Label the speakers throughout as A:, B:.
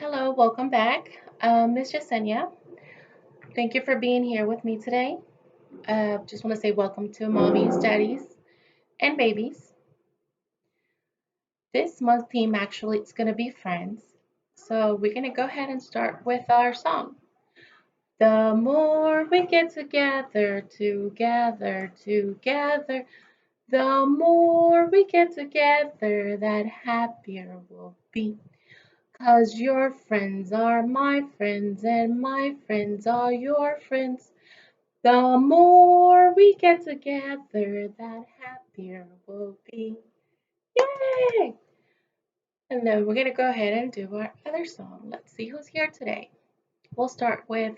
A: Hello, welcome back. Miss Yesenia, thank you for being here with me today. Just want to say welcome to mommies, daddies, and babies. This month theme actually it's going to be friends. So we're going to go ahead and start with our song. The more we get together, the more we get together, that happier we'll be. 'Cause your friends are my friends and my friends are your friends. The more we get together, that happier we'll be. Yay! And then we're gonna go ahead and do our other song. Let's see who's here today. We'll start with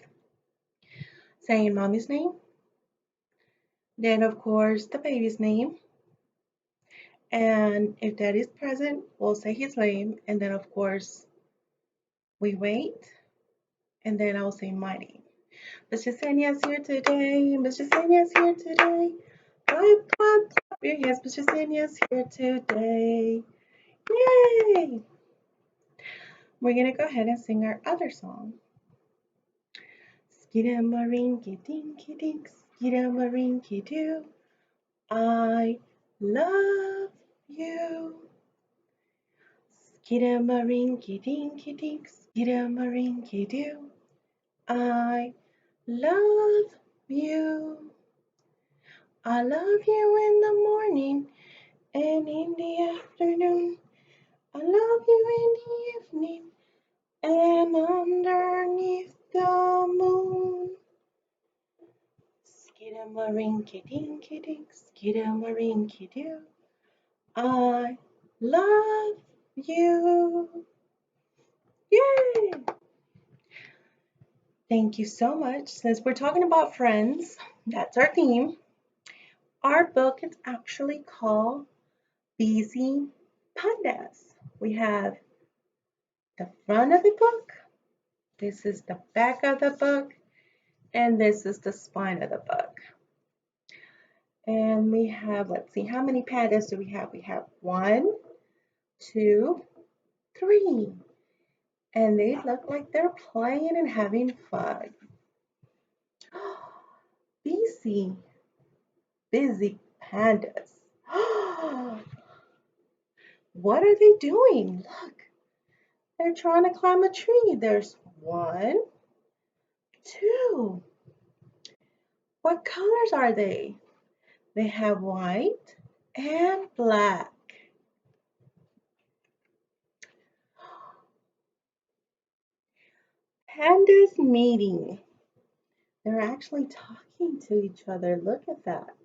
A: saying mommy's name, then of course the baby's name, and if daddy's present, we'll say his name, and then of course we wait, and then I'll say my name. Miss Yesenia's here today. Miss Yesenia's here today. Clap, clap, clap your hands. Miss Yesenia's here today. Yay! We're going to go ahead and sing our other song. Skidamarinky dinky dink, skidamarinky doo. I love you. Skidamarinky dinky dink, skidamarinky doo. I love you. I love you in the morning and in the afternoon. I love you in the evening and underneath the moon. Skidamarinky dinky dink, skidamarinky doo. I love you. Yay! Thank you so much. Since we're talking about friends, that's our theme. Our book is actually called Busy Pandas. We have the front of the book, this is the back of the book, and this is the spine of the book. And we have, let's see, how many pandas do we have? We have 1, 2, 3. And they look like they're playing and having fun. Busy, busy pandas. What are they doing? Look, they're trying to climb a tree. There's 1, 2. What colors are they? They have white and black. Pandas meeting. They're actually talking to each other. Look at that.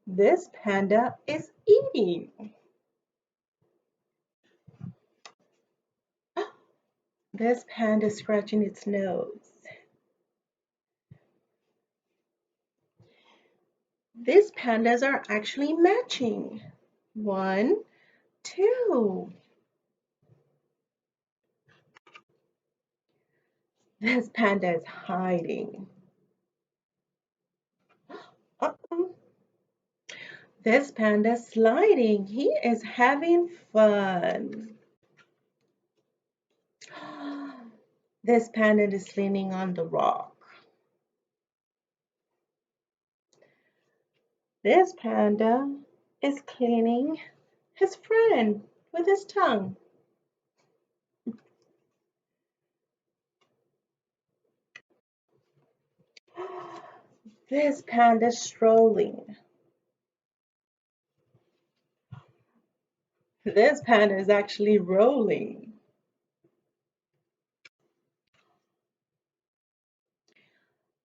A: This panda is eating. This panda is scratching its nose. These pandas are actually matching. 1, 2. This panda is hiding. Uh-oh. This panda is sliding. He is having fun. This panda is leaning on the rock. This panda is cleaning his friend with his tongue. This panda is strolling. This panda is actually rolling.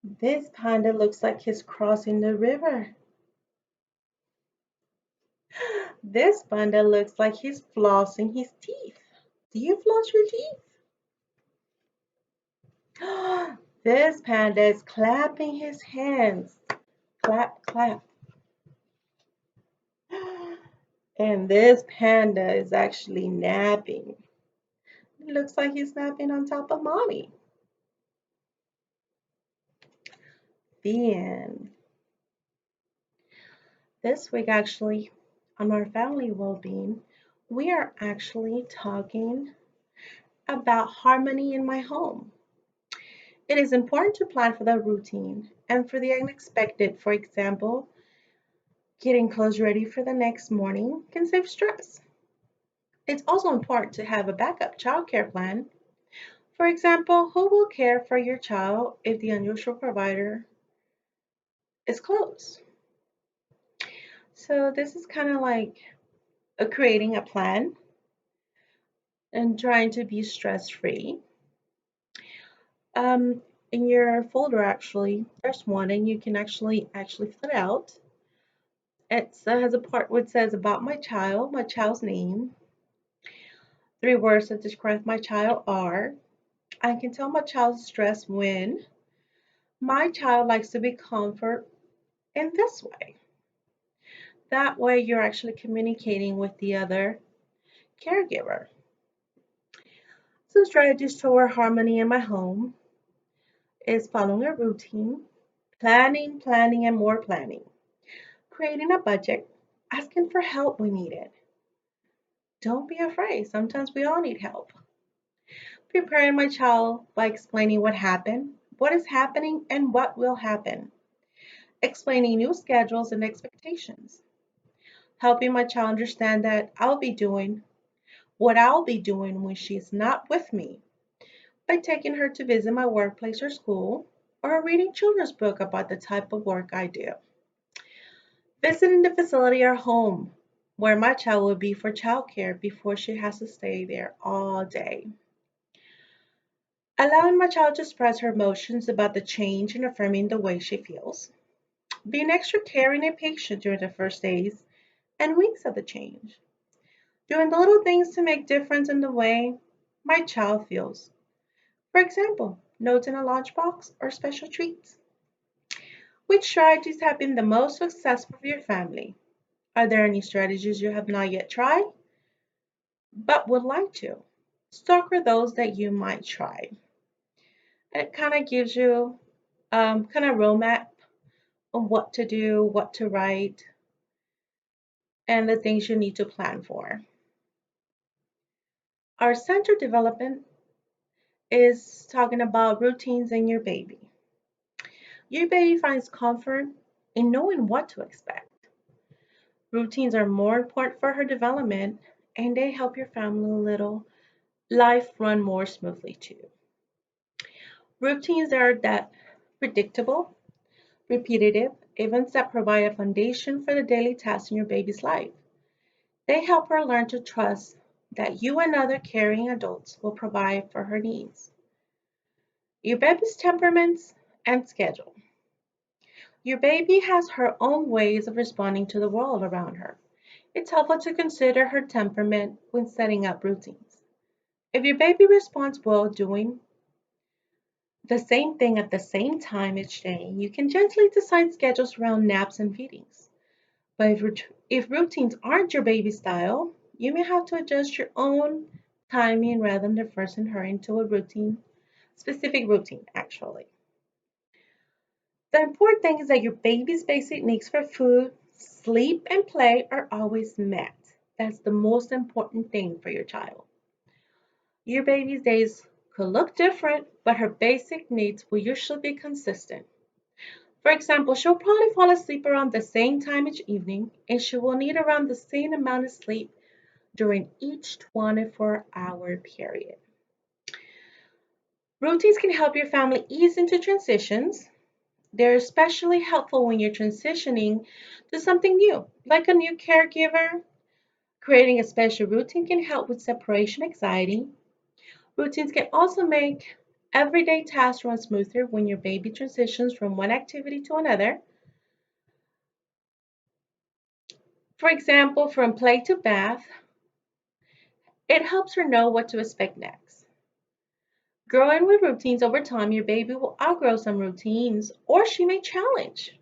A: This panda looks like he's crossing the river. This panda looks like he's flossing his teeth. Do you floss your teeth? This panda is clapping his hands. Clap, clap. And this panda is actually napping. It looks like he's napping on top of mommy. The end. This week, actually, on our family well-being, we are actually talking about harmony in my home. It is important to plan for the routine and for the unexpected. For example, getting clothes ready for the next morning can save stress. It's also important to have a backup childcare plan. For example, who will care for your child if the unusual provider is closed? So, this is kind of like creating a plan and trying to be stress free. Um, in your folder, actually, there's one, and you can actually fill it out. It has a part where it says about my child's name. Three words that describe my child are: I can tell my child's stressed when my child likes to be comforted in this way. That way, you're actually communicating with the other caregiver. Some strategies toward harmony in my home is following a routine, planning, and more planning, creating a budget, asking for help when needed. Don't be afraid. Sometimes we all need help. Preparing my child by explaining what happened, what is happening, and what will happen. Explaining new schedules and expectations. Helping my child understand that I'll be doing what I'll be doing when she's not with me by taking her to visit my workplace or school or reading children's book about the type of work I do. Visiting the facility or home where my child will be for childcare before she has to stay there all day. Allowing my child to express her emotions about the change and affirming the way she feels. Being extra caring and patient during the first days and weeks of the change. Doing the little things to make difference in the way my child feels. For example, notes in a lunchbox or special treats. Which strategies have been the most successful for your family? Are there any strategies you have not yet tried but would like to? Stock are those that you might try. It kind of gives you kind of roadmap on what to do, what to write, and the things you need to plan for. Our center development is talking about routines in your baby. Your baby finds comfort in knowing what to expect. Routines are more important for her development and they help your family little life run more smoothly too. Routines are that predictable, repetitive, events that provide a foundation for the daily tasks in your baby's life. They help her learn to trust that you and other caring adults will provide for her needs. Your baby's temperaments and schedule. Your baby has her own ways of responding to the world around her. It's helpful to consider her temperament when setting up routines. If your baby responds well doing the same thing at the same time each day, you can gently design schedules around naps and feedings. But if routines aren't your baby style, you may have to adjust your own timing rather than forcing her into a specific routine, actually. The important thing is that your baby's basic needs for food, sleep, and play are always met. That's the most important thing for your child. Your baby's days could look different, but her basic needs will usually be consistent. For example, she'll probably fall asleep around the same time each evening, and she will need around the same amount of sleep during each 24-hour period. Routines can help your family ease into transitions. They're especially helpful when you're transitioning to something new, like a new caregiver. Creating a special routine can help with separation anxiety. Routines can also make everyday tasks run smoother when your baby transitions from one activity to another. For example, from play to bath, it helps her know what to expect next. Growing with routines over time, your baby will outgrow some routines or she may challenge.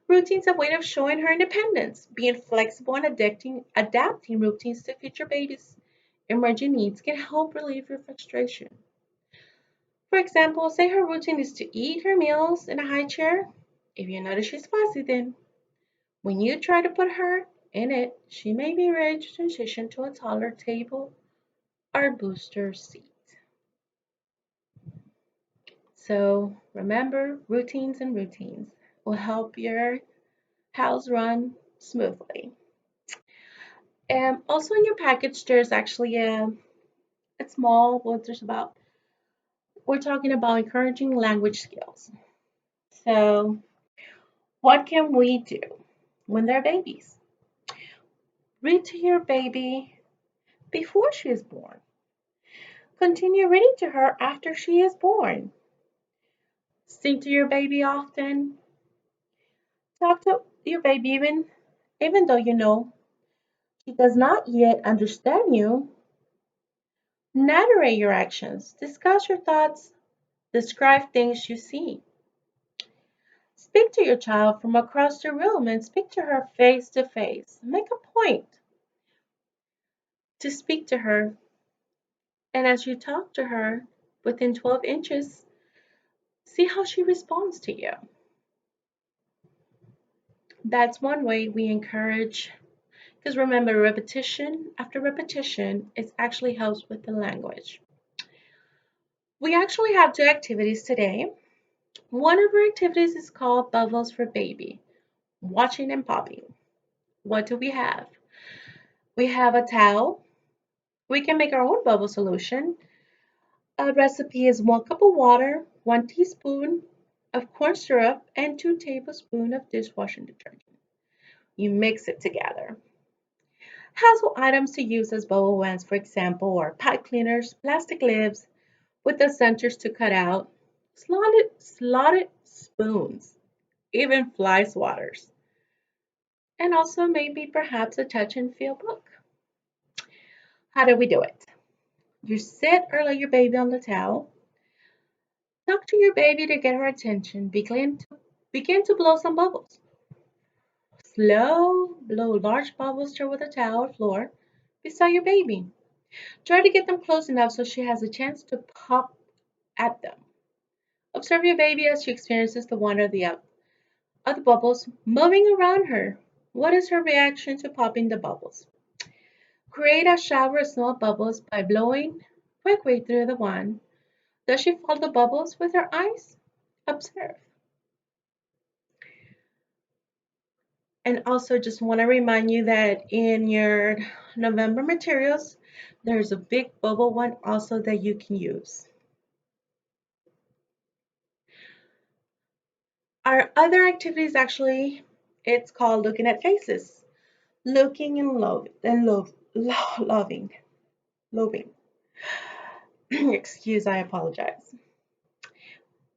A: Routines are a way of showing her independence. Being flexible and adapting routines to fit your baby's emerging needs can help relieve your frustration. For example, say her routine is to eat her meals in a high chair. If you notice she's fussy, then when you try to put her In it, she may be ready to transition to a taller table or booster seat. So remember, routines and routines will help your house run smoothly. And also in your package, there's actually a small, what there's about, we're talking about encouraging language skills. So what can we do when they're babies? Read to your baby before she is born. Continue reading to her after she is born. Sing to your baby often. Talk to your baby even though you know she does not yet understand you. Narrate your actions. Discuss your thoughts. Describe things you see. Speak to your child from across the room and speak to her face to face. Make a point to speak to her, and as you talk to her within 12 inches, see how she responds to you. That's one way we encourage, because remember, repetition after repetition, it actually helps with the language. We actually have two activities today. One of our activities is called Bubbles for Baby, watching and popping. What do we have? We have a towel. We can make our own bubble solution. A recipe is 1 cup of water, 1 teaspoon of corn syrup, and 2 tablespoons of dishwashing detergent. You mix it together. Household items to use as bubble wands, for example, are pipe cleaners, plastic lids with the centers to cut out, slotted spoons, even fly swatters, and also maybe perhaps a touch and feel book. How do we do it? You sit or lay your baby on the towel. Talk to your baby to get her attention. Begin to blow some bubbles. Slow, blow large bubbles toward the towel or floor beside your baby. Try to get them close enough so she has a chance to pop at them. Observe your baby as she experiences the wonder of the bubbles moving around her. What is her reaction to popping the bubbles? Create a shower of small bubbles by blowing quickly through the wand. Does she follow the bubbles with her eyes? Observe. And also just want to remind you that in your November materials, there's a big bubble one also that you can use. Our other activities actually, it's called looking at faces. Looking and loving. Excuse, I apologize.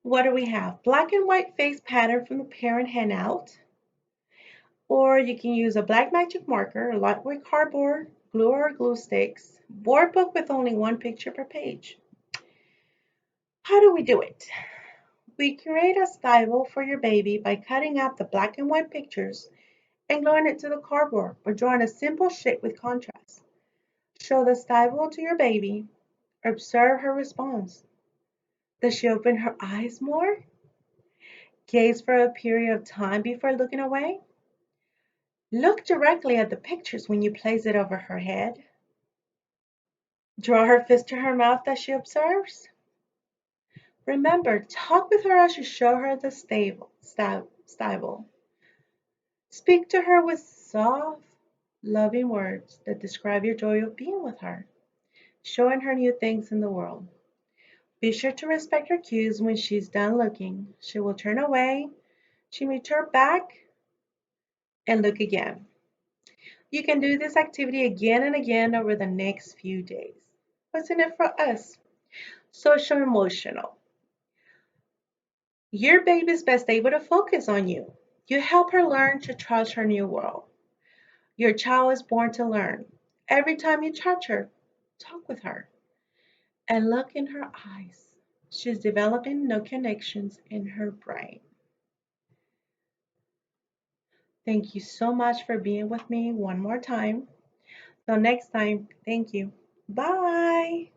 A: What do we have? Black and white face pattern from the parent handout. Or you can use a black magic marker, a lightweight cardboard, glue or glue sticks, board book with only one picture per page. How do we do it? We create a style for your baby by cutting out the black and white pictures and gluing it to the cardboard or drawing a simple shape with contrast. Show the style to your baby. Observe her response. Does she open her eyes more? Gaze for a period of time before looking away? Look directly at the pictures when you place it over her head. Draw her fist to her mouth as she observes. Remember, talk with her as you show her the stable. Speak to her with soft, loving words that describe your joy of being with her, showing her new things in the world. Be sure to respect her cues when she's done looking. She will turn away, she may turn back and look again. You can do this activity again and again over the next few days. What's in it for us? Social emotional. Your baby's best able to focus on you. You help her learn to trust her new world. Your child is born to learn. Every time you touch her, talk with her, and look in her eyes. She's developing new connections in her brain. Thank you so much for being with me one more time. Till next time, thank you. Bye.